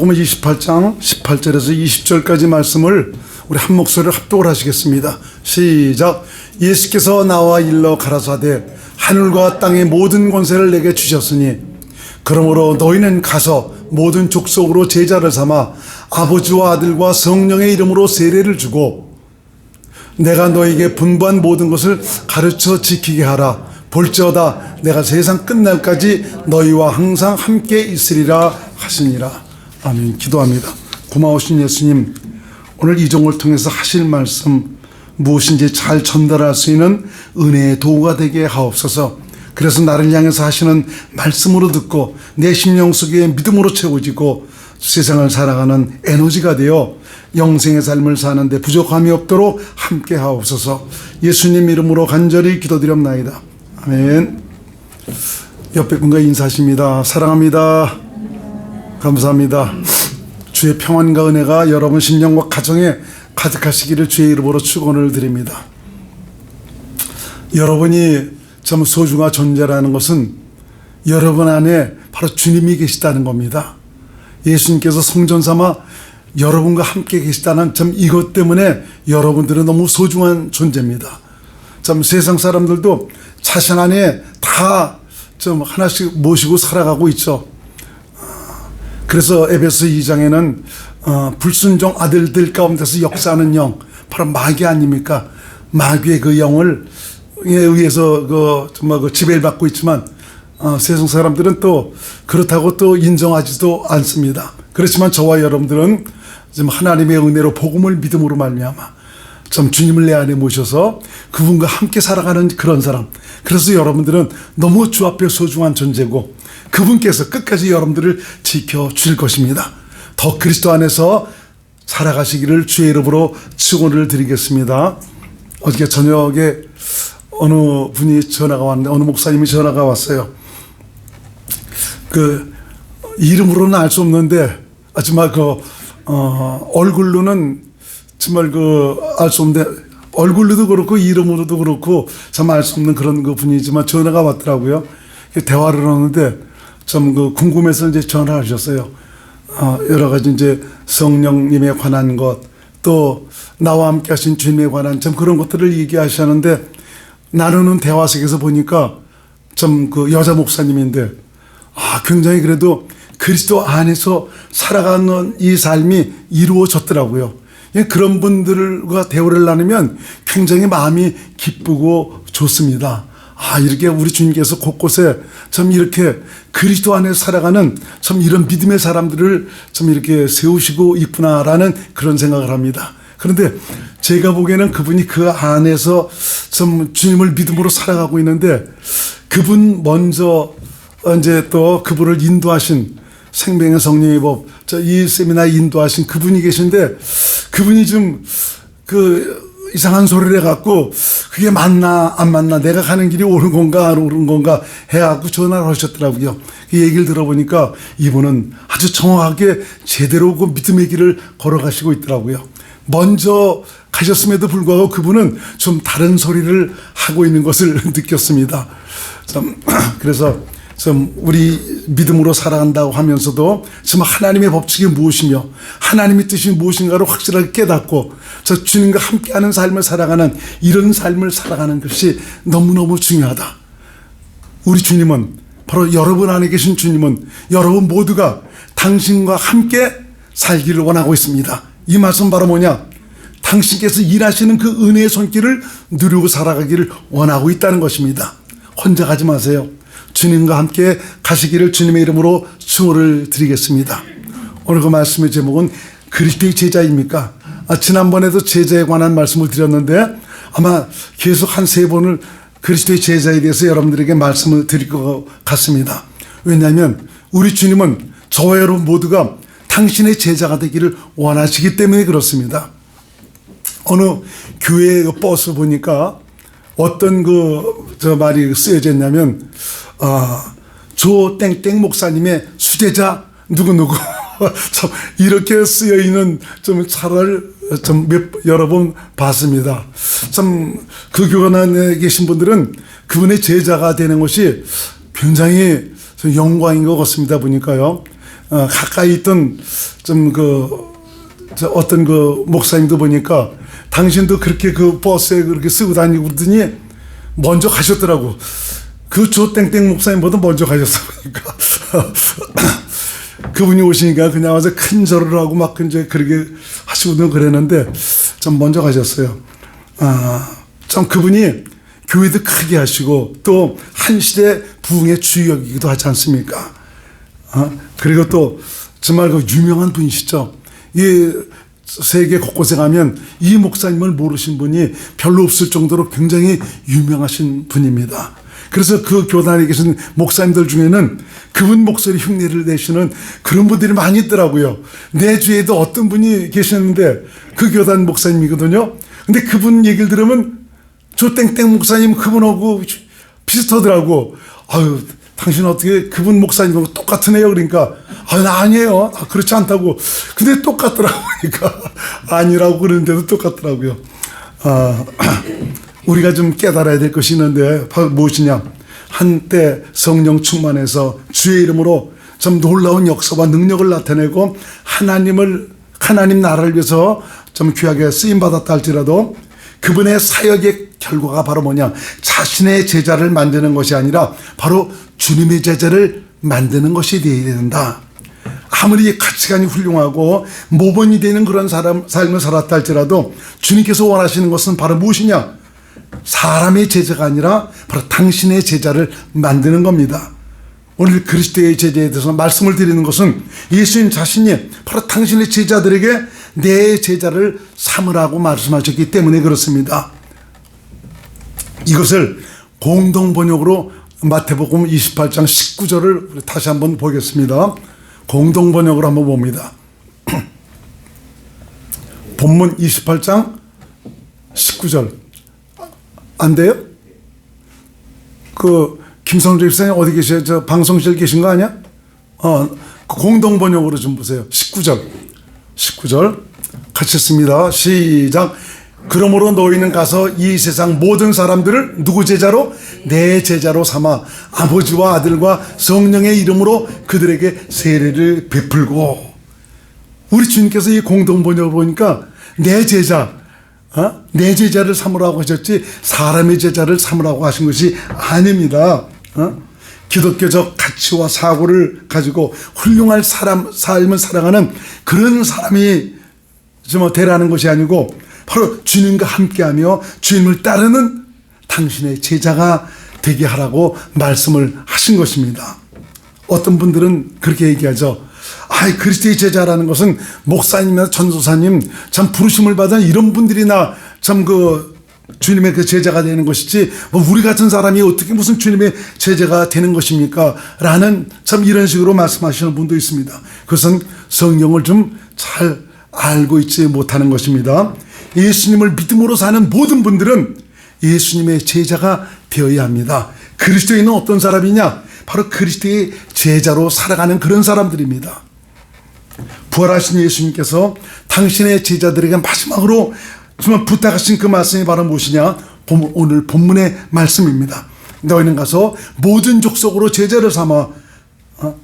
마가복음 28장 18절에서 20절까지 말씀을 우리 한 목소리로 합독을 하시겠습니다. 시작. 예수께서 나와 일러 가라사대 하늘과 땅의 모든 권세를 내게 주셨으니 그러므로 너희는 가서 모든 족속으로 제자를 삼아 아버지와 아들과 성령의 이름으로 세례를 주고 내가 너에게 분부한 모든 것을 가르쳐 지키게 하라. 볼지어다 내가 세상 끝날까지 너희와 항상 함께 있으리라 하시니라. 아멘. 기도합니다. 고마우신 예수님, 오늘 이 종을 통해서 하실 말씀 무엇인지 잘 전달할 수 있는 은혜의 도구가 되게 하옵소서. 그래서 나를 향해서 하시는 말씀으로 듣고 내 심령 속에 믿음으로 채워지고 세상을 살아가는 에너지가 되어 영생의 삶을 사는데 부족함이 없도록 함께 하옵소서. 예수님 이름으로 간절히 기도드립나이다. 아멘. 옆에 분과 인사하십니다. 사랑합니다. 감사합니다. 주의 평안과 은혜가 여러분 심령과 가정에 가득하시기를 주의 이름으로 축원을 드립니다. 여러분이 참 소중한 존재라는 것은 여러분 안에 바로 주님이 계시다는 겁니다. 예수님께서 성전 삼아 여러분과 함께 계시다는 참 이것 때문에 여러분들은 너무 소중한 존재입니다. 참 세상 사람들도 자신 안에 다 좀 하나씩 모시고 살아가고 있죠. 그래서 에베소 2장에는 불순종 아들들 가운데서 역사하는 영, 바로 마귀 아닙니까? 마귀의 그 영을 의해서 정말 지배를 받고 있지만 세상 사람들은 또 그렇다고 또 인정하지도 않습니다. 그렇지만 저와 여러분들은 지금 하나님의 은혜로 복음을 믿음으로 말미암아 참 주님을 내 안에 모셔서 그분과 함께 살아가는 그런 사람. 그래서 여러분들은 너무 주 앞에 소중한 존재고 그분께서 끝까지 여러분들을 지켜줄 것입니다. 더 그리스도 안에서 살아가시기를 주의 이름으로 축원을 드리겠습니다. 어저께 저녁에 어느 분이 전화가 왔는데, 어느 목사님이 전화가 왔어요. 그 이름으로는 알 수 없는데 정말 얼굴로는 정말 알 수 없는데, 얼굴로도 그렇고 이름으로도 그렇고 참 알 수 없는 그런 분이지만 전화가 왔더라고요. 대화를 하는데 참 궁금해서 이제 전화하셨어요. 여러 가지 이제 성령님에 관한 것, 또 나와 함께 하신 주님에 관한 참 그런 것들을 얘기하시는데, 나누는 대화 속에서 보니까 참 여자 목사님인데, 굉장히 그래도 그리스도 안에서 살아가는 이 삶이 이루어졌더라고요. 그런 분들과 대화를 나누면 굉장히 마음이 기쁘고 좋습니다. 이렇게 우리 주님께서 곳곳에 참 이렇게 그리스도 안에서 살아가는 참 이런 믿음의 사람들을 참 이렇게 세우시고 있구나라는 그런 생각을 합니다. 그런데 제가 보기에는 그분이 그 안에서 참 주님을 믿음으로 살아가고 있는데, 그분 먼저 이제 또 그분을 인도하신 생명의 성령의 법, 이 세미나에 인도하신 그분이 계신데, 그분이 좀 이상한 소리를 해갖고 그게 맞나 안 맞나, 내가 가는 길이 옳은 건가 안 옳은 건가 해갖고 전화를 하셨더라고요. 그 얘기를 들어보니까 이분은 아주 정확하게 제대로 그 믿음의 길을 걸어가시고 있더라고요. 먼저 가셨음에도 불구하고 그분은 좀 다른 소리를 하고 있는 것을 느꼈습니다. 그래서 좀 우리 믿음으로 살아간다고 하면서도 좀 하나님의 법칙이 무엇이며 하나님의 뜻이 무엇인가를 확실하게 깨닫고 저 주님과 함께하는 삶을 살아가는, 이런 삶을 살아가는 것이 너무너무 중요하다. 우리 주님은, 바로 여러분 안에 계신 주님은 여러분 모두가 당신과 함께 살기를 원하고 있습니다. 이 말씀 바로 뭐냐? 당신께서 일하시는 그 은혜의 손길을 누리고 살아가기를 원하고 있다는 것입니다. 혼자 가지 마세요. 주님과 함께 가시기를 주님의 이름으로 축원을 드리겠습니다. 오늘 그 말씀의 제목은 그리스도의 제자입니까? 지난번에도 제자에 관한 말씀을 드렸는데 아마 계속 한 3번을 그리스도의 제자에 대해서 여러분들에게 말씀을 드릴 것 같습니다. 왜냐하면 우리 주님은 저와 여러분 모두가 당신의 제자가 되기를 원하시기 때문에 그렇습니다. 어느 교회 버스 보니까 어떤 말이 쓰여져 있냐면, 조 땡땡 목사님의 수제자 누구누구 참 이렇게 쓰여 있는 좀 차를 좀 여러 번 봤습니다. 참 그 교회 안에 계신 분들은 그분의 제자가 되는 것이 굉장히 영광인 것 같습니다. 보니까요. 가까이 있던 어떤 목사님도 보니까 당신도 그렇게 그 버스에 그렇게 쓰고 다니고 그러더니 먼저 가셨더라고. 그 조땡땡 목사님보다 먼저 가셨어 보니까. 그분이 오시니까 그냥 와서 큰 절을 하고 막 이제 그렇게 하시고는 그랬는데 좀 먼저 가셨어요. 참 그분이 교회도 크게 하시고 또 한 시대 부흥의 주역이기도 하지 않습니까? 그리고 또 정말 그 유명한 분이시죠. 이 세계 곳곳에 가면 이 목사님을 모르신 분이 별로 없을 정도로 굉장히 유명하신 분입니다. 그래서 그 교단에 계신 목사님들 중에는 그분 목소리 흉내를 내시는 그런 분들이 많이 있더라고요. 내 주위에도 어떤 분이 계시는데 그 교단 목사님이거든요. 근데 그분 얘기를 들으면 저 땡땡 목사님 그분하고 비슷하더라고. 아유, 당신 어떻게 그분 목사님하고 똑같은 애요? 그러니까 나 아니에요. 그렇지 않다고. 근데 똑같더라고. 그러니까 아니라고 그러는데도 똑같더라고요. 우리가 좀 깨달아야 될 것이 있는데 무엇이냐? 한때 성령 충만해서 주의 이름으로 좀 놀라운 역사와 능력을 나타내고 하나님 나라를 위해서 좀 귀하게 쓰임 받았다 할지라도 그분의 사역의 결과가 바로 뭐냐? 자신의 제자를 만드는 것이 아니라 바로 주님의 제자를 만드는 것이 되어야 된다. 아무리 가치관이 훌륭하고 모범이 되는 그런 삶을 살았다 할지라도 주님께서 원하시는 것은 바로 무엇이냐? 사람의 제자가 아니라 바로 당신의 제자를 만드는 겁니다. 오늘 그리스도의 제자에 대해서 말씀을 드리는 것은 예수님 자신이 바로 당신의 제자들에게 내 제자를 삼으라고 말씀하셨기 때문에 그렇습니다. 이것을 공동번역으로 마태복음 28장 19절을 다시 한번 보겠습니다. 공동번역으로 한번 봅니다. 본문 28장 19절 안 돼요? 김성주 집사님 어디 계세요? 저 방송실 계신 거 아니야? 공동번역으로 좀 보세요. 19절 같이 씁니다. 시작. 그러므로 너희는 가서 이 세상 모든 사람들을 누구 제자로? 내 제자로 삼아 아버지와 아들과 성령의 이름으로 그들에게 세례를 베풀고. 우리 주님께서 이 공동번역을 보니까 내 제자, 내 제자를 삼으라고 하셨지 사람의 제자를 삼으라고 하신 것이 아닙니다. 기독교적 가치와 사고를 가지고 훌륭한 삶을 살아가는 그런 사람이 되라는 것이 아니고 바로 주님과 함께하며 주님을 따르는 당신의 제자가 되게 하라고 말씀을 하신 것입니다. 어떤 분들은 그렇게 얘기하죠. 그리스도의 제자라는 것은 목사님이나 전도사님 참 부르심을 받은 이런 분들이나 참 주님의 그 제자가 되는 것이지 우리 같은 사람이 어떻게 무슨 주님의 제자가 되는 것입니까? 라는 참 이런 식으로 말씀하시는 분도 있습니다. 그것은 성경을 좀 잘 알고 있지 못하는 것입니다. 예수님을 믿음으로 사는 모든 분들은 예수님의 제자가 되어야 합니다. 그리스도인은 어떤 사람이냐? 바로 그리스도의 제자로 살아가는 그런 사람들입니다. 부활하신 예수님께서 당신의 제자들에게 마지막으로 정말 부탁하신 그 말씀이 바로 무엇이냐? 오늘 본문의 말씀입니다. 너희는 가서 모든 족속으로 제자를 삼아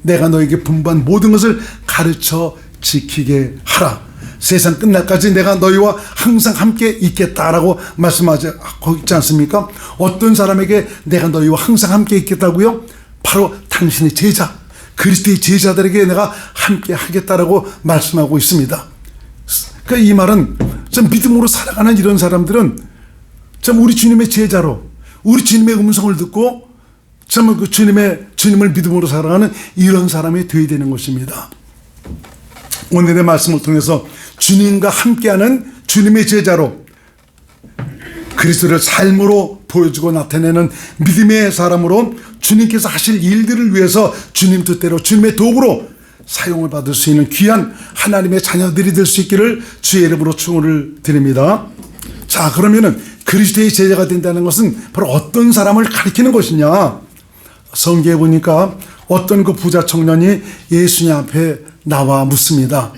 내가 너에게 분부한 모든 것을 가르쳐 지키게 하라. 세상 끝날까지 내가 너희와 항상 함께 있겠다라고 말씀하지 있지 않습니까? 어떤 사람에게 내가 너희와 항상 함께 있겠다고요? 바로 당신의 제자, 그리스도의 제자들에게 내가 함께 하겠다라고 말씀하고 있습니다. 그러니까 이 말은 좀 믿음으로 살아가는 이런 사람들은 참 우리 주님의 제자로 우리 주님의 음성을 듣고 참 그 주님을 믿음으로 살아가는 이런 사람이 되어야 되는 것입니다. 오늘의 말씀을 통해서 주님과 함께하는 주님의 제자로 그리스도를 삶으로 보여주고 나타내는 믿음의 사람으로 주님께서 하실 일들을 위해서 주님 뜻대로 주님의 도구로 사용을 받을 수 있는 귀한 하나님의 자녀들이 될 수 있기를 주의 이름으로 축원을 드립니다. 자, 그러면은 그리스도의 제자가 된다는 것은 바로 어떤 사람을 가리키는 것이냐? 성경에 보니까 어떤 그 부자 청년이 예수님 앞에 나와 묻습니다.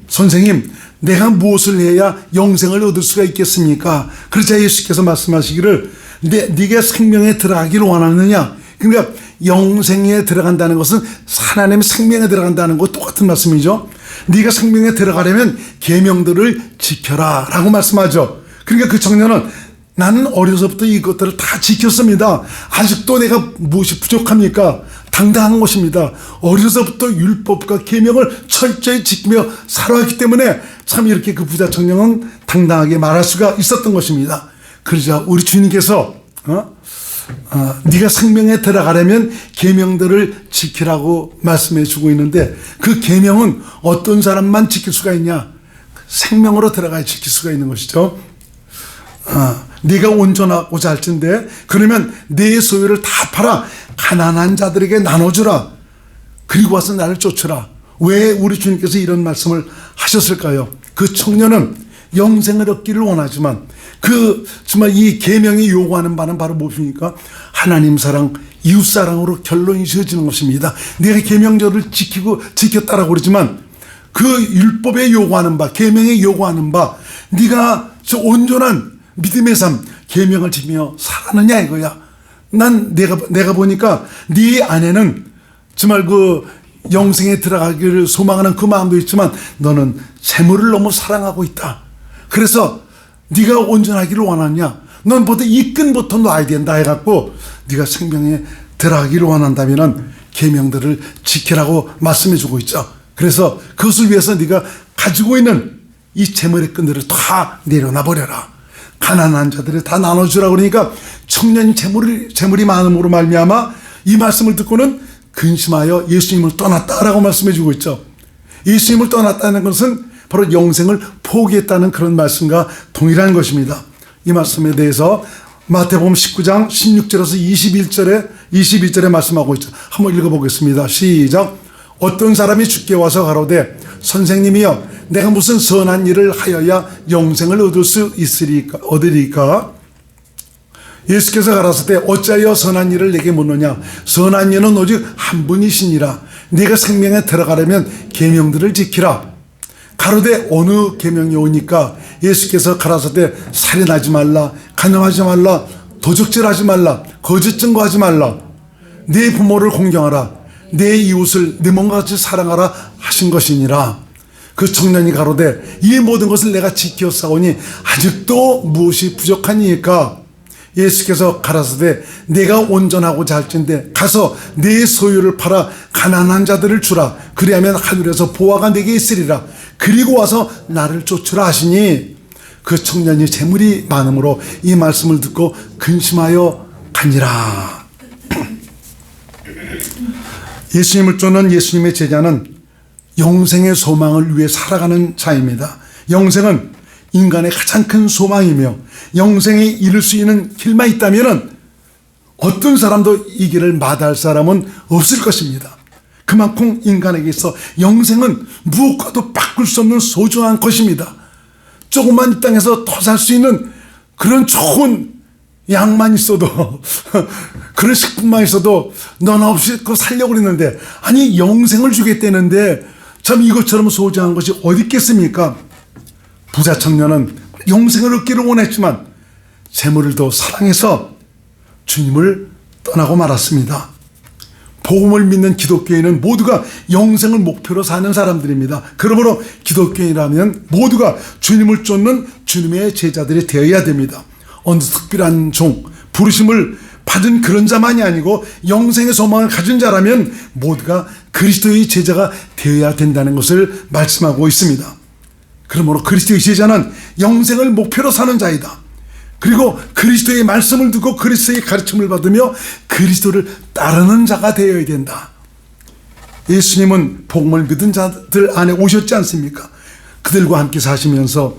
선생님, 내가 무엇을 해야 영생을 얻을 수가 있겠습니까? 그러자 예수께서 말씀하시기를 네가 생명에 들어가기를 원하느냐? 그러니까 영생에 들어간다는 것은 하나님의 생명에 들어간다는 것 똑같은 말씀이죠. 네가 생명에 들어가려면 계명들을 지켜라 라고 말씀하죠. 그러니까 그 청년은 나는 어려서부터 이것들을 다 지켰습니다. 아직도 내가 무엇이 부족합니까? 당당한 것입니다. 어려서부터 율법과 계명을 철저히 지키며 살아왔기 때문에 참 이렇게 그 부자 청년은 당당하게 말할 수가 있었던 것입니다. 그러자 우리 주님께서 네가 생명에 들어가려면 계명들을 지키라고 말씀해 주고 있는데, 그 계명은 어떤 사람만 지킬 수가 있냐? 생명으로 들어가야 지킬 수가 있는 것이죠. 네가 온전하고자 할진대 그러면 네 소유를 다 팔아 가난한 자들에게 나눠주라. 그리고 와서 나를 쫓으라. 왜 우리 주님께서 이런 말씀을 하셨을까요? 그 청년은 영생을 얻기를 원하지만 정말 이 계명이 요구하는 바는 바로 무엇입니까? 하나님 사랑, 이웃 사랑으로 결론이 지어지는 것입니다. 내가 계명절을 지켰다라고 그러지만 그 율법에 요구하는 바, 계명에 요구하는 바, 네가 저 온전한 믿음의 삶, 계명을 지키며 살았느냐 이거야. 난 내가 보니까 네 안에는 정말 그 영생에 들어가기를 소망하는 그 마음도 있지만 너는 재물을 너무 사랑하고 있다. 그래서 네가 온전하기를 원하냐? 넌 보다 이 끈부터 놔야 된다 해갖고 네가 생명에 들어가기를 원한다면은 계명들을 지키라고 말씀해주고 있죠. 그래서 그것을 위해서 네가 가지고 있는 이 재물의 끈들을 다 내려놔 버려라. 가난한 자들을 다 나눠주라. 그러니까 청년이 재물이 많음으로 말미암아 이 말씀을 듣고는 근심하여 예수님을 떠났다라고 말씀해주고 있죠. 예수님을 떠났다는 것은 바로 영생을 포기했다는 그런 말씀과 동일한 것입니다. 이 말씀에 대해서 마태복음 19장 16절에서 22절에 말씀하고 있죠. 한번 읽어보겠습니다. 시작. 어떤 사람이 주께 와서 가로되 선생님이여 내가 무슨 선한 일을 하여야 영생을 얻을 수 얻으리까? 예수께서 가라사대 어찌하여 선한 일을 내게 묻느냐? 선한 이는 오직 한 분이시니라. 네가 생명에 들어가려면 계명들을 지키라. 가로되 어느 계명이 오니까? 예수께서 가라사대 살인하지 말라, 간음하지 말라, 도적질하지 말라, 거짓 증거하지 말라, 네 부모를 공경하라, 내 이웃을 내 몸과 같이 사랑하라 하신 것이니라. 그 청년이 가로되 이 모든 것을 내가 지켰사오니 아직도 무엇이 부족하니까? 예수께서 가라사대 내가 온전하고자 할진대 가서 네 소유를 팔아 가난한 자들을 주라. 그리하면 하늘에서 보화가 내게 있으리라. 그리고 와서 나를 쫓으라 하시니 그 청년이 재물이 많음으로 이 말씀을 듣고 근심하여 가니라. 예수님을 쫓는 예수님의 제자는 영생의 소망을 위해 살아가는 자입니다. 영생은 인간의 가장 큰 소망이며 영생에 이를 수 있는 길만 있다면 어떤 사람도 이 길을 마다할 사람은 없을 것입니다. 그만큼 인간에게 있어 영생은 무엇과도 바꿀 수 없는 소중한 것입니다. 조금만 이 땅에서 더 살 수 있는 그런 좋은 양만 있어도 그런 식품만 있어도 넌 없이 그거 살려고 그랬는데, 아니 영생을 주겠다는데 참 이것처럼 소중한 것이 어디 있겠습니까? 부자 청년은 영생을 얻기를 원했지만 재물을 더 사랑해서 주님을 떠나고 말았습니다. 복음을 믿는 기독교인은 모두가 영생을 목표로 사는 사람들입니다. 그러므로 기독교인이라면 모두가 주님을 쫓는 주님의 제자들이 되어야 됩니다. 어느 특별한 종, 부르심을 받은 그런 자만이 아니고 영생의 소망을 가진 자라면 모두가 그리스도의 제자가 되어야 된다는 것을 말씀하고 있습니다. 그러므로 그리스도의 제자는 영생을 목표로 사는 자이다. 그리고 그리스도의 말씀을 듣고 그리스도의 가르침을 받으며 그리스도를 따르는 자가 되어야 된다. 예수님은 복음을 믿은 자들 안에 오셨지 않습니까? 그들과 함께 사시면서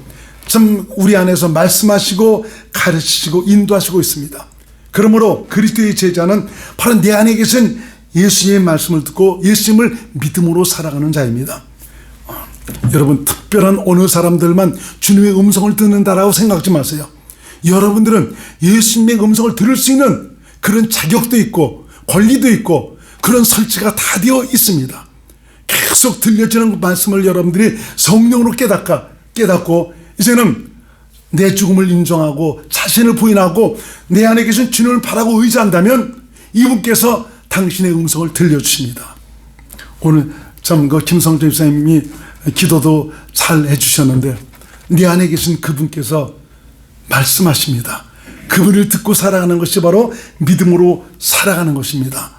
참 우리 안에서 말씀하시고 가르치시고 인도하시고 있습니다. 그러므로 그리스도의 제자는 바로 내 안에 계신 예수님의 말씀을 듣고 예수님을 믿음으로 살아가는 자입니다. 여러분, 특별한 어느 사람들만 주님의 음성을 듣는다라고 생각하지 마세요. 여러분들은 예수님의 음성을 들을 수 있는 그런 자격도 있고 권리도 있고 그런 설치가 다 되어 있습니다. 계속 들려지는 말씀을 여러분들이 성령으로 깨닫고 이제는 내 죽음을 인정하고 자신을 부인하고 내 안에 계신 주님을 바라고 의지한다면 이분께서 당신의 음성을 들려주십니다. 오늘 참 김성조 집사님이 기도도 잘 해주셨는데 네 안에 계신 그분께서 말씀하십니다. 그분을 듣고 살아가는 것이 바로 믿음으로 살아가는 것입니다.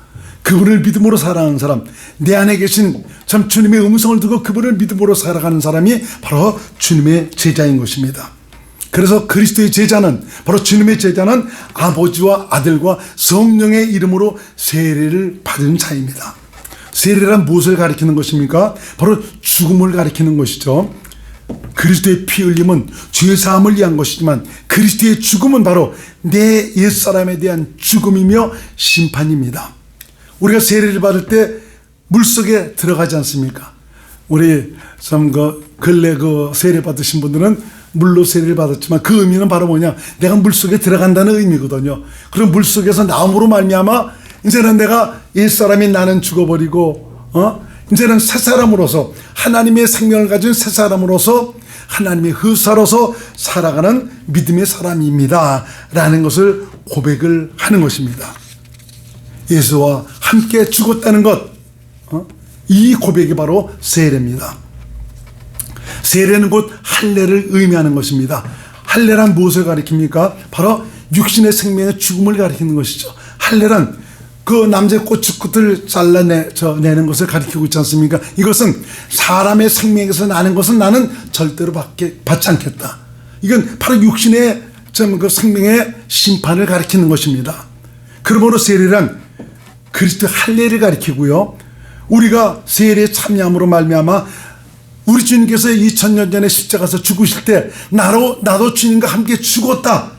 그분을 믿음으로 살아가는 사람, 내 안에 계신 참 주님의 음성을 듣고 그분을 믿음으로 살아가는 사람이 바로 주님의 제자인 것입니다. 그래서 그리스도의 제자는, 바로 주님의 제자는 아버지와 아들과 성령의 이름으로 세례를 받은 자입니다. 세례란 무엇을 가리키는 것입니까? 바로 죽음을 가리키는 것이죠. 그리스도의 피 흘림은 죄 사함을 위한 것이지만 그리스도의 죽음은 바로 내 옛사람에 대한 죽음이며 심판입니다. 우리가 세례를 받을 때 물속에 들어가지 않습니까? 우리 참 근래 세례 받으신 분들은 물로 세례를 받았지만 그 의미는 바로 뭐냐? 내가 물속에 들어간다는 의미거든요. 그럼 물속에서 나옴으로 말미암아 이제는 내가 옛사람이 나는 죽어버리고 이제는 새 사람으로서, 하나님의 생명을 가진 새 사람으로서 하나님의 흡사로서 살아가는 믿음의 사람입니다 라는 것을 고백을 하는 것입니다. 예수와 함께 죽었다는 것, 이 고백이 바로 세례입니다. 세례는 곧 할례를 의미하는 것입니다. 할례란 무엇을 가리킵니까? 바로 육신의 생명의 죽음을 가리키는 것이죠. 할례란 그 남자의 고추끝을 잘라내는 것을 가리키고 있지 않습니까? 이것은 사람의 생명에서 나는 것은 나는 절대로 받지 않겠다. 이건 바로 육신의 그 생명의 심판을 가리키는 것입니다. 그러므로 세례란 그리스도의 할례를 가리키고요. 우리가 세례에 참여함으로 말미암아 우리 주님께서 2000년 전에 십자가에서 죽으실 때 나도 주님과 함께 죽었다,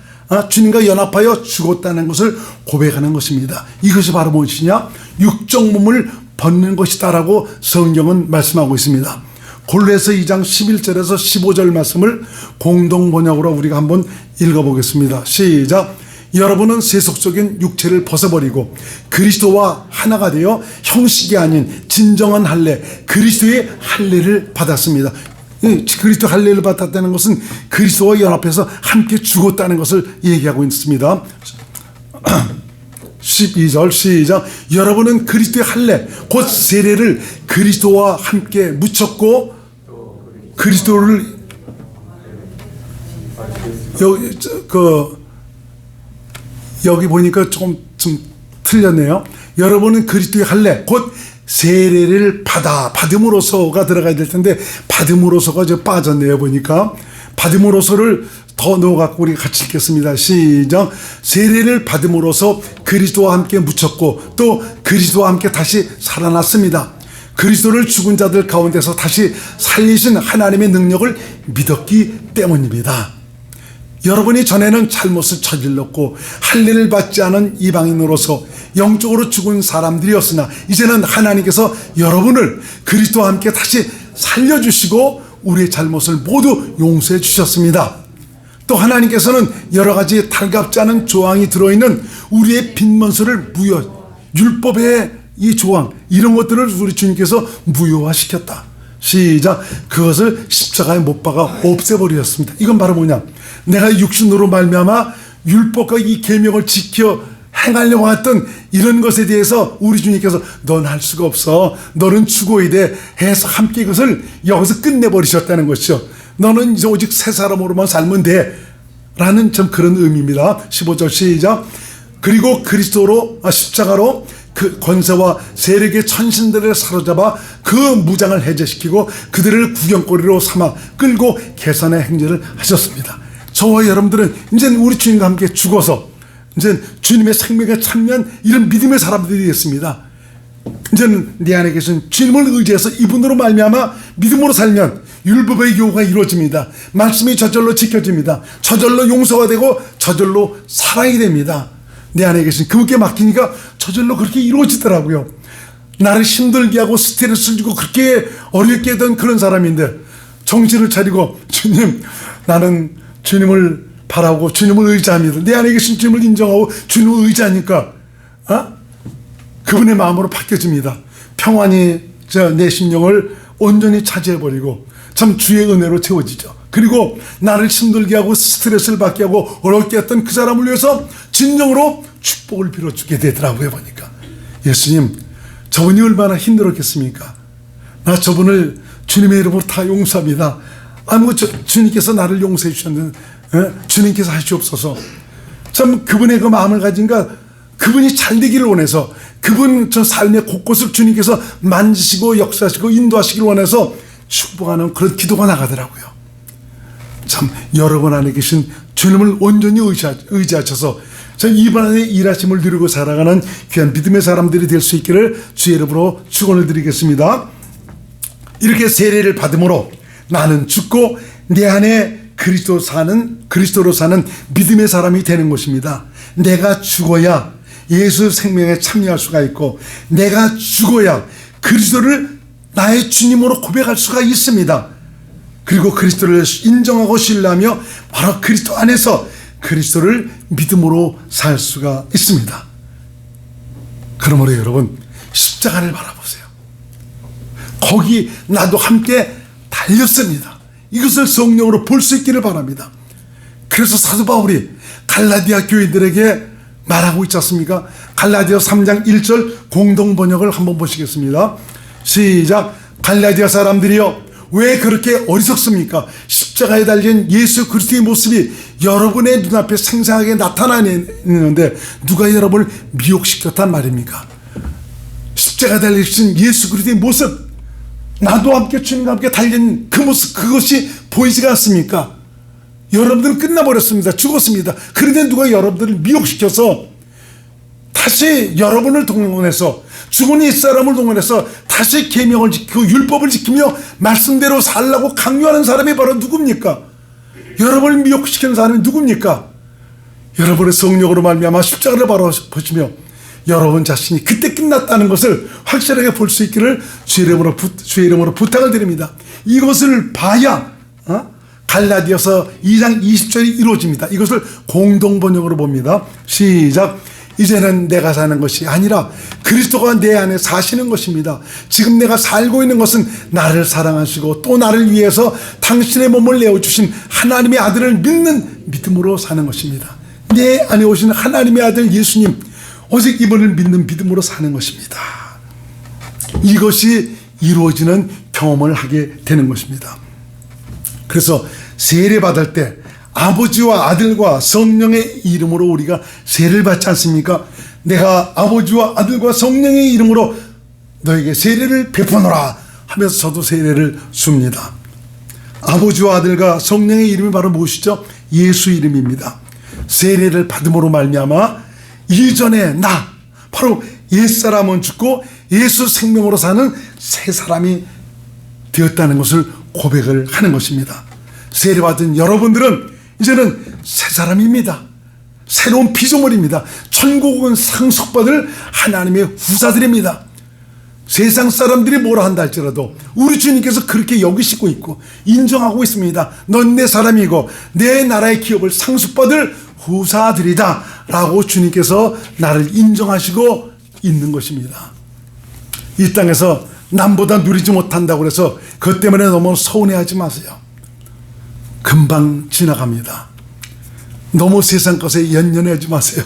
주님과 연합하여 죽었다는 것을 고백하는 것입니다. 이것이 바로 무엇이냐? 육적 몸을 벗는 것이다라고 성경은 말씀하고 있습니다. 골로새서 2장 11절에서 15절 말씀을 공동 번역으로 우리가 한번 읽어보겠습니다. 시작. 여러분은 세속적인 육체를 벗어버리고 그리스도와 하나가 되어 형식이 아닌 진정한 할례, 그리스도의 할례를 받았습니다. 그리스도 할례를 받았다는 것은 그리스도와 연합해서 함께 죽었다는 것을 얘기하고 있습니다. 12절 시작. 여러분은 그리스도의 할례 곧 세례를 그리스도와 함께 묻혔고 그리스도를 여기 보니까 좀 틀렸네요. 여러분은 그리스도의 할례 곧 세례를 받음으로서가 들어가야 될 텐데 받음으로서가 저 빠졌네요. 보니까 받음으로서를 더 넣어갖고 우리 같이 읽겠습니다. 시작. 세례를 받음으로써 그리스도와 함께 묻혔고 또 그리스도와 함께 다시 살아났습니다. 그리스도를 죽은 자들 가운데서 다시 살리신 하나님의 능력을 믿었기 때문입니다. 여러분이 전에는 잘못을 저질렀고 할례를 받지 않은 이방인으로서 영적으로 죽은 사람들이었으나 이제는 하나님께서 여러분을 그리스도와 함께 다시 살려주시고 우리의 잘못을 모두 용서해 주셨습니다. 또 하나님께서는 여러 가지 달갑지 않은 조항이 들어있는 우리의 빈먼수를 율법의 이 조항, 이런 것들을 우리 주님께서 무효화시켰다. 시작. 그것을 십자가에 못 박아 없애버리셨습니다. 이건 바로 뭐냐? 내가 육신으로 말미암아 율법과 이 계명을 지켜 행하려고 했던 이런 것에 대해서 우리 주님께서 넌 할 수가 없어, 너는 죽어야 돼 해서 함께 이것을 여기서 끝내버리셨다는 것이죠. 너는 이제 오직 새 사람으로만 살면 돼 라는 좀 그런 의미입니다. 15절 시작. 그리고 그리스도로 십자가로 그 권세와 세력의 천신들을 사로잡아 그 무장을 해제시키고 그들을 구경거리로 삼아 끌고 계산의 행제를 하셨습니다. 저와 여러분들은 이제 우리 주님과 함께 죽어서 이제 주님의 생명에 참여한 이런 믿음의 사람들이 되겠습니다. 이제는 내 안에 계신 주님을 의지해서 이분으로 말미암아 믿음으로 살면 율법의 요구가 이루어집니다. 말씀이 저절로 지켜집니다. 저절로 용서가 되고 저절로 사랑이 됩니다. 내 안에 계신 그분께 맡기니까 저절로 그렇게 이루어지더라고요. 나를 힘들게 하고 스트레스를 주고 그렇게 어렵게 했던 그런 사람인데 정신을 차리고 주님, 나는 주님을 바라고 주님을 의지합니다. 내 안에 계신 주님을 인정하고 주님을 의지하니까 그분의 마음으로 바뀌어집니다. 평안이 내 심령을 온전히 차지해버리고 참 주의 은혜로 채워지죠. 그리고 나를 힘들게 하고 스트레스를 받게 하고 어렵게 했던 그 사람을 위해서 진정으로 축복을 빌어주게 되더라고요. 보니까 예수님, 저분이 얼마나 힘들었겠습니까? 나 저분을 주님의 이름으로 다 용서합니다. 주님께서 나를 용서해 주셨는데 주님께서 하시옵소서. 참 그분의 그 마음을 가진가, 그분이 잘 되기를 원해서, 그분 저 삶의 곳곳을 주님께서 만지시고 역사하시고 인도하시기를 원해서 축복하는 그런 기도가 나가더라고요. 참 여러분 안에 계신 주님을 온전히 의지하셔서 참 이번 안에 일하심을 누리고 살아가는 귀한 믿음의 사람들이 될 수 있기를 주의 이름으로 축원을 드리겠습니다. 이렇게 세례를 받음으로 나는 죽고 내 안에 그리스도로 사는 믿음의 사람이 되는 것입니다. 내가 죽어야 예수 생명에 참여할 수가 있고, 내가 죽어야 그리스도를 나의 주님으로 고백할 수가 있습니다. 그리고 그리스도를 인정하고 신뢰하며 바로 그리스도 안에서 그리스도를 믿음으로 살 수가 있습니다. 그러므로 여러분, 십자가를 바라보세요. 거기 나도 함께 달렸습니다. 이것을 성령으로 볼 수 있기를 바랍니다. 그래서 사도 바울이 갈라디아 교인들에게 말하고 있지 않습니까? 갈라디아 3장 1절 공동 번역을 한번 보시겠습니다. 시작. 갈라디아 사람들이여, 왜 그렇게 어리석습니까? 십자가에 달린 예수 그리스도의 모습이 여러분의 눈앞에 생생하게 나타나는데 누가 여러분을 미혹시켰단 말입니까? 십자가에 달리신 예수 그리스도의 모습, 나도 함께 주님과 함께 달린 그 모습, 그것이 보이지가 않습니까? 여러분들은 끝나버렸습니다. 죽었습니다. 그런데 누가 여러분들을 미혹시켜서 다시 여러분을 동원해서, 죽은 옛사람을 동원해서 다시 계명을 지키고 율법을 지키며 말씀대로 살라고 강요하는 사람이 바로 누굽니까? 여러분을 미혹시키는 사람이 누굽니까? 여러분의 성령으로 말미암아 십자가를 바라보시며 여러분 자신이 그때 끝났다는 것을 확실하게 볼 수 있기를 주의 이름으로 부탁을 드립니다. 이것을 봐야 갈라디아서 2장 20절이 이루어집니다. 이것을 공동번역으로 봅니다. 시작. 이제는 내가 사는 것이 아니라 그리스도가 내 안에 사시는 것입니다. 지금 내가 살고 있는 것은 나를 사랑하시고 또 나를 위해서 당신의 몸을 내어주신 하나님의 아들을 믿는 믿음으로 사는 것입니다. 내 안에 오신 하나님의 아들 예수님, 오직 이분을 믿는 믿음으로 사는 것입니다. 이것이 이루어지는 경험을 하게 되는 것입니다. 그래서 세례 받을 때 아버지와 아들과 성령의 이름으로 우리가 세례를 받지 않습니까? 내가 아버지와 아들과 성령의 이름으로 너에게 세례를 베푸노라 하면서 저도 세례를 줍니다. 아버지와 아들과 성령의 이름이 바로 무엇이죠? 예수 이름입니다. 세례를 받음으로 말미암아 이전에 나, 바로 옛사람은 죽고 예수 생명으로 사는 새 사람이 되었다는 것을 고백을 하는 것입니다. 세례받은 여러분들은 이제는 새 사람입니다. 새로운 피조물입니다. 천국은 상속받을 하나님의 후사들입니다. 세상 사람들이 뭐라 한다 할지라도 우리 주님께서 그렇게 여기시고 있고 인정하고 있습니다. 넌 내 사람이고 내 나라의 기업을 상속받을 후사들이다 라고 주님께서 나를 인정하시고 있는 것입니다. 이 땅에서 남보다 누리지 못한다고 해서 그것 때문에 너무 서운해하지 마세요. 금방 지나갑니다. 너무 세상 것에 연연하지 마세요.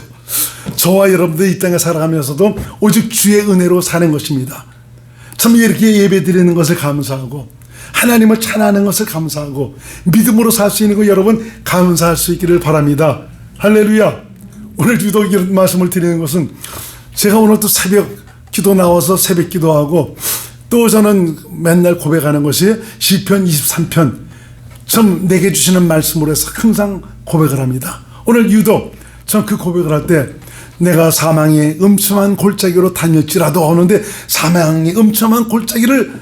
저와 여러분들 이 땅에 살아가면서도 오직 주의 은혜로 사는 것입니다. 참 이렇게 예배 드리는 것을 감사하고 하나님을 찬양하는 것을 감사하고 믿음으로 살 수 있는 거 여러분 감사할 수 있기를 바랍니다. 할렐루야. 오늘 유독 이런 말씀을 드리는 것은 제가 오늘 또 새벽 기도 나와서 새벽 기도하고 또 저는 맨날 고백하는 것이 시편 23편 참 내게 주시는 말씀으로 해서 항상 고백을 합니다. 오늘 유독 전 그 고백을 할 때 내가 사망의 음침한 골짜기로 다녔지라도 하는데 사망의 음침한 골짜기를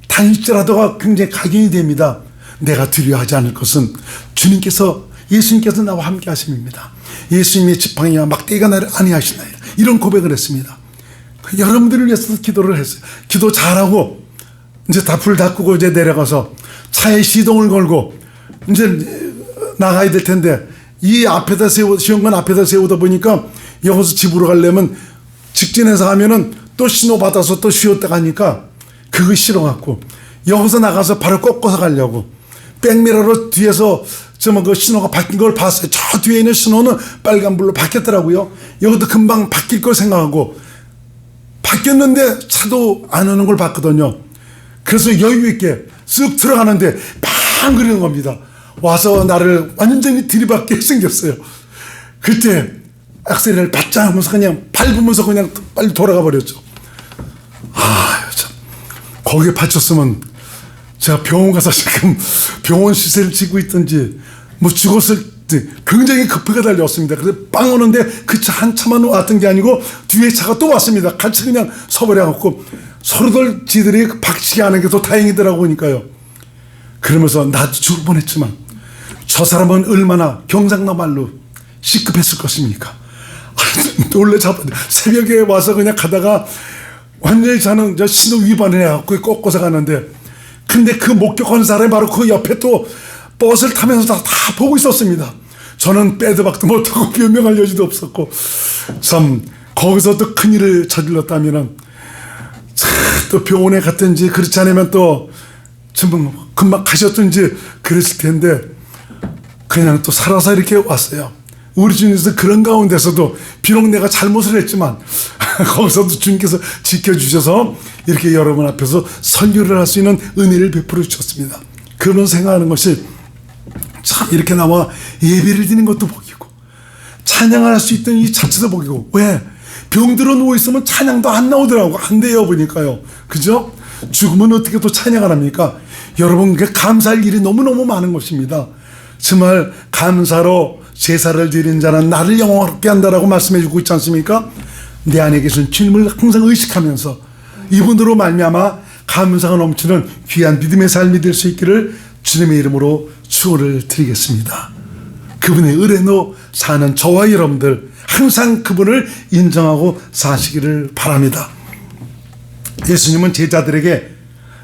다닐지라도가 굉장히 각인이 됩니다. 내가 두려워하지 않을 것은 예수님께서 나와 함께 하심입니다. 예수님의 지팡이와 막대기가 나를 안위하시나이다. 이런 고백을 했습니다. 여러분들을 위해서 기도를 했어요. 기도 잘하고 이제 다 불 다 끄고 이제 내려가서 차에 시동을 걸고 이제 나가야 될 텐데 이 앞에다 시험관 앞에다 세우다 보니까 여기서 집으로 가려면 직진해서 가면은 또 신호 받아서 또 쉬었다 가니까 그거 싫어갖고 여기서 나가서 바로 꺾어서 가려고 백미러로 뒤에서 그 신호가 바뀐 걸 봤어요. 저 뒤에 있는 신호는 빨간불로 바뀌었더라고요. 여기도 금방 바뀔 걸 생각하고 바뀌었는데 차도 안 오는 걸 봤거든요. 그래서 여유 있게 쓱 들어가는데 팡 그러는 겁니다. 와서 나를 완전히 들이받게 생겼어요. 그때 악셀을 바짝 하면서 그냥 밟으면서 그냥 빨리 돌아가 버렸죠. 참. 거기에 받쳤으면 제가 병원 가서 지금 병원 시세를 지고 있든지 뭐 죽었을 때 굉장히 급하게 달려왔습니다. 그래서 빵 오는데 그 차 한 차만 왔던 게 아니고 뒤에 차가 또 왔습니다. 같이 그냥 서버려갖고 서로들 지들이 박치기 하는 게 더 다행이더라고 보니까요. 그러면서 나도 죽을 뻔했지만 저 사람은 얼마나 경상도 말로 시급했을 것입니까? 놀래 잡아 새벽에 와서 그냥 가다가 완전히 저는 신호 위반을 해갖고 꺾어서 가는데, 근데 그 목격한 사람이 바로 그 옆에 또 버스를 타면서 다 보고 있었습니다. 저는 빼도 박도 못하고 변명할 여지도 없었고, 참 거기서 또 큰일을 저질렀다면은 또 병원에 갔든지 그렇지 않으면 또 좀 금방 가셨든지 그랬을 텐데 그냥 또 살아서 이렇게 왔어요. 우리 주님께서 그런 가운데서도 비록 내가 잘못을 했지만 거기서도 주님께서 지켜주셔서 이렇게 여러분 앞에서 설교를 할 수 있는 은혜를 베풀어 주셨습니다. 그런 생각하는 것이 참 이렇게 나와 예배를 드리는 것도 복이고 찬양을 할 수 있던 이 자체도 복이고, 왜? 병들어 누워있으면 찬양도 안 나오더라고. 안 돼요 보니까요. 그죠? 죽으면 어떻게 또 찬양을 합니까? 여러분, 그 감사할 일이 너무너무 많은 것입니다. 정말 감사로 제사를 드린 자는 나를 영원하게 한다라고 말씀해 주고 있지 않습니까? 내 안에 계신 주님을 항상 의식하면서 이분으로 말미암아 감사가 넘치는 귀한 믿음의 삶이 될 수 있기를 주님의 이름으로 축원을 드리겠습니다. 그분의 은혜로 사는 저와 여러분들 항상 그분을 인정하고 사시기를 바랍니다. 예수님은 제자들에게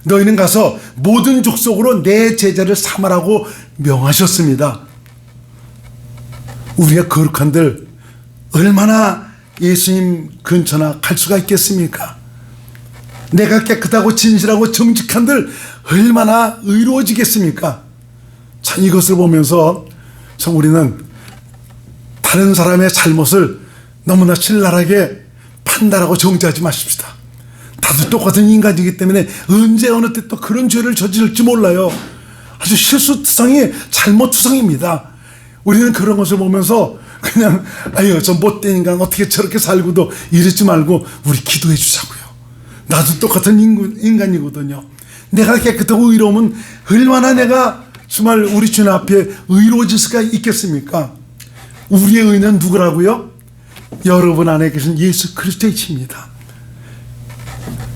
너희는 가서 모든 족속으로 내 제자를 삼으라고 명하셨습니다. 우리가 거룩한들 얼마나 예수님 근처나 갈 수가 있겠습니까? 내가 깨끗하고 진실하고 정직한들 얼마나 의로워지겠습니까? 참 이것을 보면서 참 우리는 다른 사람의 잘못을 너무나 신랄하게 판단하고 정죄하지 마십시다. 다들 똑같은 인간이기 때문에 언제 어느 때 또 그런 죄를 저지를지 몰라요. 아주 실수투성이 잘못투성입니다. 우리는 그런 것을 보면서 그냥 아유 저 못된 인간 어떻게 저렇게 살고도 이러지 말고 우리 기도해 주자고요. 나도 똑같은 인간이거든요. 내가 깨끗하고 의로우면 얼마나 내가 정말 우리 주님 앞에 의로워질 수가 있겠습니까? 우리의 의는 누구라고요? 여러분 안에 계신 예수 그리스도의 집입니다.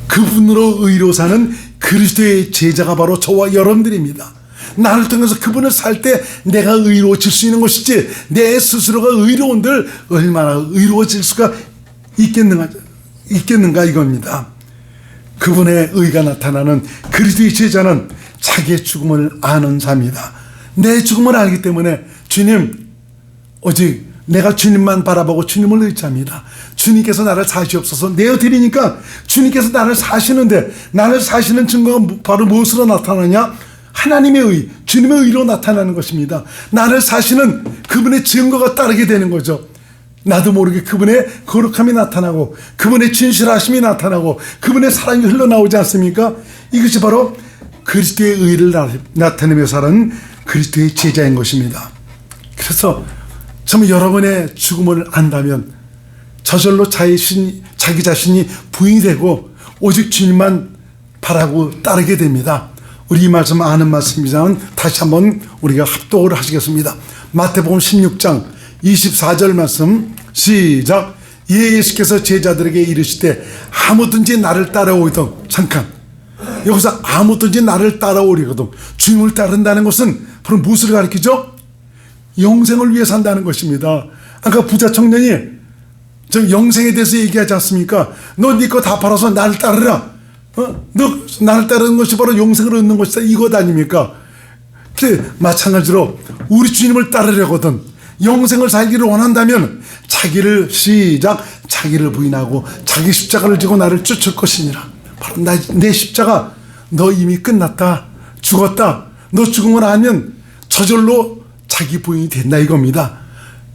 그분으로 의로 사는 그리스도의 제자가 바로 저와 여러분들입니다. 나를 통해서 그분을 살 때 내가 의로워질 수 있는 것이지 내 스스로가 의로운들 얼마나 의로워질 수가 있겠는가 이겁니다. 그분의 의가 나타나는 그리스도의 제자는 자기의 죽음을 아는 자입니다. 내 죽음을 알기 때문에 주님, 오직 내가 주님만 바라보고 주님을 의지합니다. 주님께서 나를 사시옵소서 내어드리니까 주님께서 나를 사시는데, 나를 사시는 증거가 바로 무엇으로 나타나냐? 하나님의 의, 주님의 의로 나타나는 것입니다. 나를 사시는 그분의 증거가 따르게 되는 거죠. 나도 모르게 그분의 거룩함이 나타나고 그분의 진실하심이 나타나고 그분의 사랑이 흘러나오지 않습니까? 이것이 바로 그리스도의 의를 나타내며 사는 그리스도의 제자인 것입니다. 그래서 참 여러분의 죽음을 안다면 저절로 자기 자신이 부인이 되고 오직 주님만 바라고 따르게 됩니다. 우리 이 말씀 아는 말씀이지만 다시 한번 우리가 합독을 하시겠습니다. 마태복음 16장 24절 말씀 시작. 예수께서 제자들에게 이르시되 아무든지 나를 따라오이든, 잠깐 여기서 아무든지 나를 따라오리거든, 주님을 따른다는 것은 바로 무엇을 가리키죠? 영생을 위해 산다는 것입니다. 아까 부자 청년이 저 영생에 대해서 얘기하지 않습니까? 너 네 거 다 팔아서 나를 따르라. 너 나를 따르는 것이 바로 영생을 얻는 것이다, 이것 아닙니까? 마찬가지로 우리 주님을 따르려거든 영생을 살기를 원한다면 자기를 시작, 자기를 부인하고 자기 십자가를 지고 나를 쫓을 것이니라. 바로 내 십자가, 너 이미 끝났다, 죽었다, 너 죽음을 알면 저절로 자기 부인이 된다 이겁니다.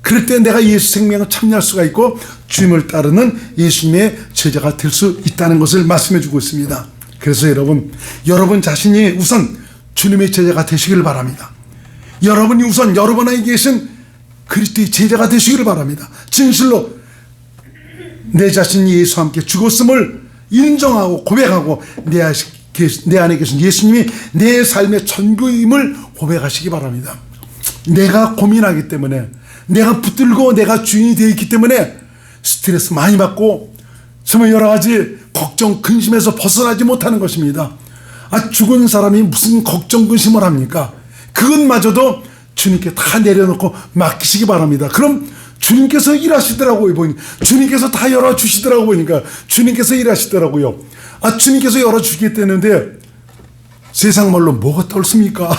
그럴 때 내가 예수 생명을 참여할 수가 있고 주님을 따르는 예수님의 제자가 될 수 있다는 것을 말씀해 주고 있습니다. 그래서 여러분 자신이 우선 주님의 제자가 되시기를 바랍니다. 여러분이 우선 여러분 안에 계신 그리스도의 제자가 되시기를 바랍니다. 진실로 내 자신이 예수와 함께 죽었음을 인정하고 고백하고 내 안에 계신 예수님이 내 삶의 전부임을 고백하시기 바랍니다. 내가 고민하기 때문에, 내가 붙들고 내가 주인이 되어 있기 때문에 스트레스 많이 받고 정말 여러 가지 걱정 근심에서 벗어나지 못하는 것입니다. 죽은 사람이 무슨 걱정 근심을 합니까? 그것마저도 주님께 다 내려놓고 맡기시기 바랍니다. 그럼 주님께서 일하시더라고요. 보니까 주님께서 다 열어주시더라고. 보니까 주님께서 일하시더라고요. 주님께서 열어주시겠다는데 세상 말로 뭐가 떨습니까?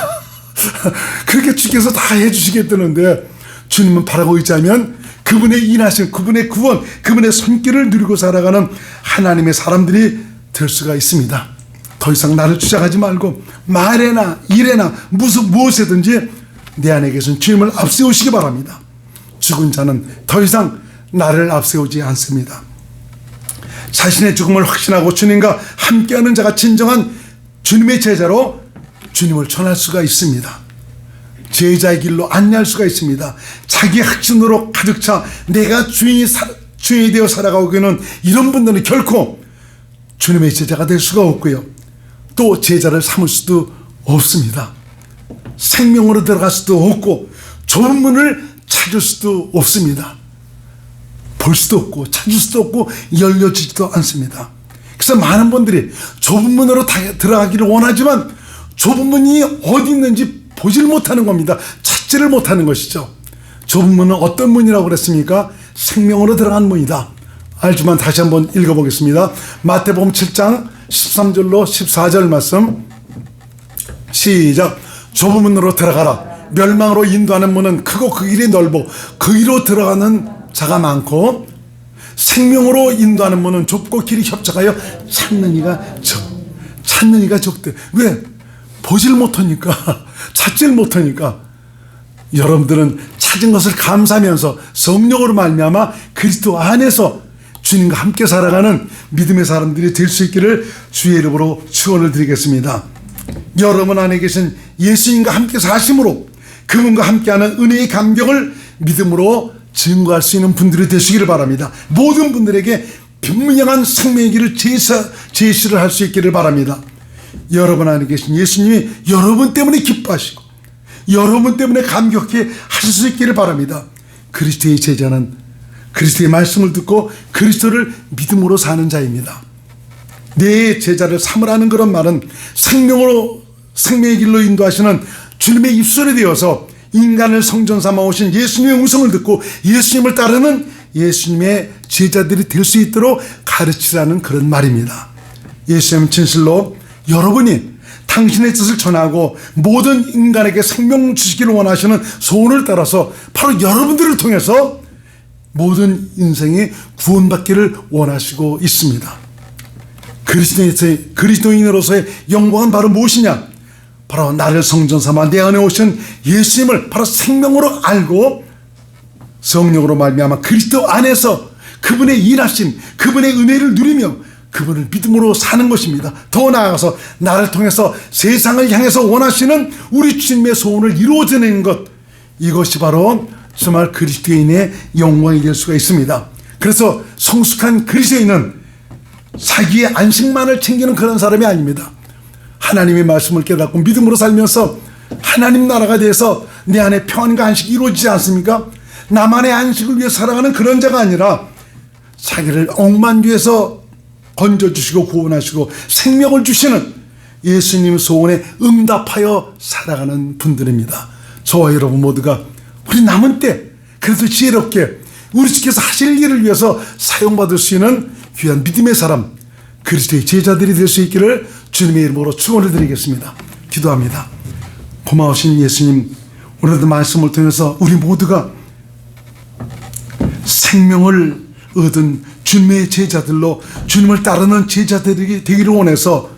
그렇게 주께서 다 해주시겠다는데 주님은 바라고 있자면 그분의 인하심, 그분의 구원, 그분의 손길을 누리고 살아가는 하나님의 사람들이 될 수가 있습니다. 더 이상 나를 주장하지 말고 말에나 일에나 무엇에든지 내 안에 계신 주님을 앞세우시기 바랍니다. 죽은 자는 더 이상 나를 앞세우지 않습니다. 자신의 죽음을 확신하고 주님과 함께하는 자가 진정한 주님의 제자로 주님을 전할 수가 있습니다. 제자의 길로 안내할 수가 있습니다. 자기 확신으로 가득 차 내가 주인이 되어 살아가고는 이런 분들은 결코 주님의 제자가 될 수가 없고요. 또 제자를 삼을 수도 없습니다. 생명으로 들어갈 수도 없고 좁은 문을 찾을 수도 없습니다. 볼 수도 없고 찾을 수도 없고 열려지지도 않습니다. 그래서 많은 분들이 좁은 문으로 들어가기를 원하지만 좁은 문이 어디 있는지 보질 못하는 겁니다. 찾지를 못하는 것이죠. 좁은 문은 어떤 문이라고 그랬습니까? 생명으로 들어간 문이다. 알지만 다시 한번 읽어보겠습니다. 마태복음 7장 13절로 14절 말씀 시작. 좁은 문으로 들어가라. 멸망으로 인도하는 문은 크고 그 길이 넓고 그 길로 들어가는 자가 많고 생명으로 인도하는 문은 좁고 길이 협착하여 찾는 이가 적대. 왜? 보질 못하니까, 찾질 못하니까. 여러분들은 찾은 것을 감사하면서 성령으로 말미암아 그리스도 안에서 주님과 함께 살아가는 믿음의 사람들이 될 수 있기를 주의 이름으로 축원을 드리겠습니다. 여러분 안에 계신 예수님과 함께 사심으로 그분과 함께하는 은혜의 감격을 믿음으로 증거할 수 있는 분들이 되시기를 바랍니다. 모든 분들에게 분명한 생명의 길을 제시를 할 수 있기를 바랍니다. 여러분 안에 계신 예수님이 여러분 때문에 기뻐하시고 여러분 때문에 감격해 하실 수 있기를 바랍니다. 그리스도의 제자는 그리스도의 말씀을 듣고 그리스도를 믿음으로 사는 자입니다. 내 제자를 삼으라는 그런 말은 생명의 길로 인도하시는 주님의 입술이 되어서 인간을 성전 삼아 오신 예수님의 음성을 듣고 예수님을 따르는 예수님의 제자들이 될 수 있도록 가르치라는 그런 말입니다. 예수님은 진실로 여러분이 당신의 뜻을 전하고 모든 인간에게 생명 주시기를 원하시는 소원을 따라서 바로 여러분들을 통해서 모든 인생이 구원받기를 원하시고 있습니다. 그리스도인으로서의 영광은 바로 무엇이냐? 바로 나를 성전 삼아 내 안에 오신 예수님을 바로 생명으로 알고 성령으로 말미암아 그리스도 안에서 그분의 일하심, 그분의 은혜를 누리며 그분을 믿음으로 사는 것입니다. 더 나아가서 나를 통해서 세상을 향해서 원하시는 우리 주님의 소원을 이루어지는 것, 이것이 바로 정말 그리스도인의 영광이 될 수가 있습니다. 그래서 성숙한 그리스도인은 자기의 안식만을 챙기는 그런 사람이 아닙니다. 하나님의 말씀을 깨닫고 믿음으로 살면서 하나님 나라가 돼서 내 안에 평안과 안식이 이루어지지 않습니까? 나만의 안식을 위해 살아가는 그런 자가 아니라 자기를 억만주에서 건져주시고 구원하시고 생명을 주시는 예수님 소원에 응답하여 살아가는 분들입니다. 저와 여러분 모두가 우리 남은 때 그래도 지혜롭게 우리 주께서 하실 일을 위해서 사용받을 수 있는 귀한 믿음의 사람, 그리스도의 제자들이 될 수 있기를 주님의 이름으로 축원을 드리겠습니다. 기도합니다. 고마우신 예수님, 오늘도 말씀을 통해서 우리 모두가 생명을 얻은 주님의 제자들로 주님을 따르는 제자들이 되기를 원해서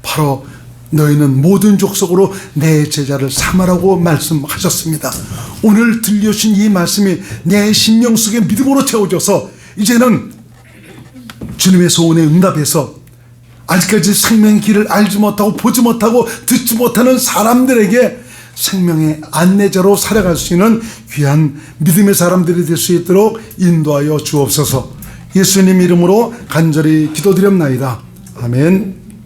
바로 너희는 모든 족속으로 내 제자를 삼으라고 말씀하셨습니다. 오늘 들려주신 이 말씀이 내 심령 속에 믿음으로 채워져서 이제는 주님의 소원에 응답해서 아직까지 생명의 길을 알지 못하고 보지 못하고 듣지 못하는 사람들에게 생명의 안내자로 살아갈 수 있는 귀한 믿음의 사람들이 될 수 있도록 인도하여 주옵소서. 예수님 이름으로 간절히 기도드렸나이다. 아멘.